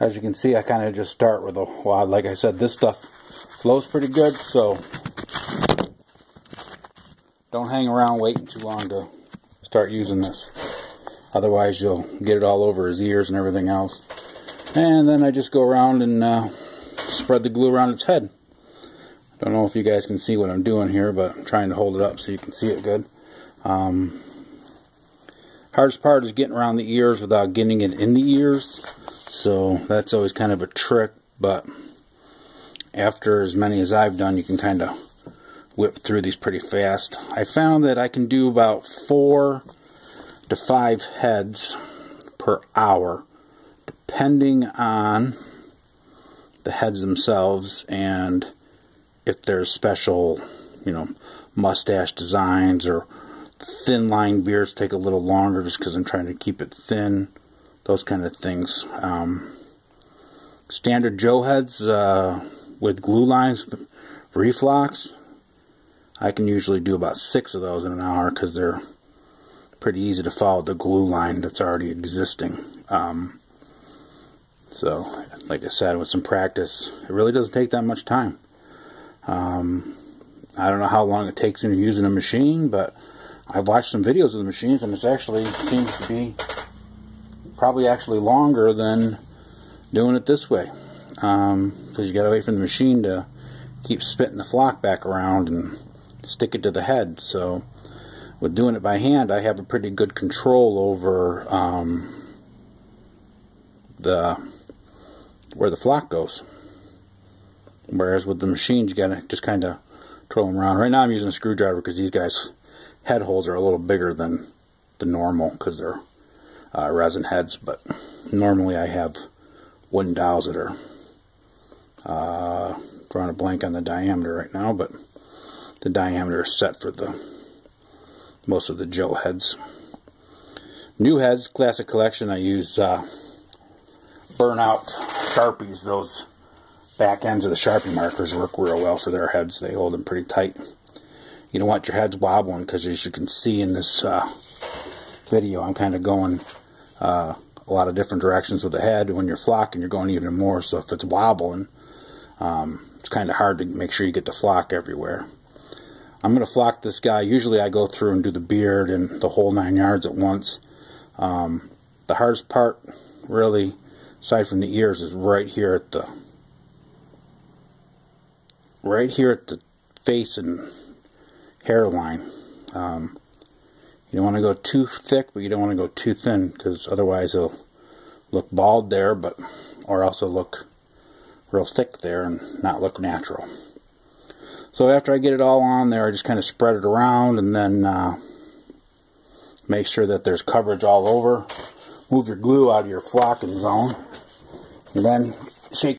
As you can see, I kind of just start with a wad. Like I said, this stuff flows pretty good, so don't hang around waiting too long to start using this. Otherwise, you'll get it all over his ears and everything else. And then I just go around and spread the glue around its head. I don't know if you guys can see what I'm doing here, but I'm trying to hold it up so you can see it good. Hardest part is getting around the ears without getting it in the ears. So that's always kind of a trick, but after as many as I've done, you can kind of whip through these pretty fast. I found that I can do about 4 to 5 heads per hour, depending on the heads themselves and if there's special, mustache designs, or thin line beards take a little longer just because I'm trying to keep it thin. Those kind of things. Standard Joe heads with glue lines, reflox, I can usually do about 6 of those in an hour because they're pretty easy to follow the glue line that's already existing. So, like I said, with some practice, it really doesn't take that much time. I don't know how long it takes when you're using a machine, but I've watched some videos of the machines, and it actually seems to be probably actually longer than doing it this way, because you gotta wait for the machine to keep spitting the flock back around and stick it to the head. So with doing it by hand, I have a pretty good control over where the flock goes, whereas with the machines you gotta just kind of twirl them around. Right now I'm using a screwdriver because these guys' head holes are a little bigger than the normal because they're resin heads, but normally I have wooden dowels that are drawing a blank on the diameter right now, but the diameter is set for most of the Joe heads. New heads, classic collection, I use burnout Sharpies. Those back ends of the Sharpie markers work real well for their heads. They hold them pretty tight. You don't want your heads wobbling, because as you can see in this video, I'm kind of going a lot of different directions with the head. When you're flocking, you're going even more, so if it's wobbling, it's kind of hard to make sure you get the flock everywhere. I'm going to flock this guy. Usually I go through and do the beard and the whole 9 yards at once. The hardest part, really, aside from the ears, is right here at the face and hairline. You don't want to go too thick, but you don't want to go too thin, because otherwise it'll look bald there, or else it'll look real thick there and not look natural. So after I get it all on there, I just kind of spread it around, and then make sure that there's coverage all over. Move your glue out of your flocking zone, and then shake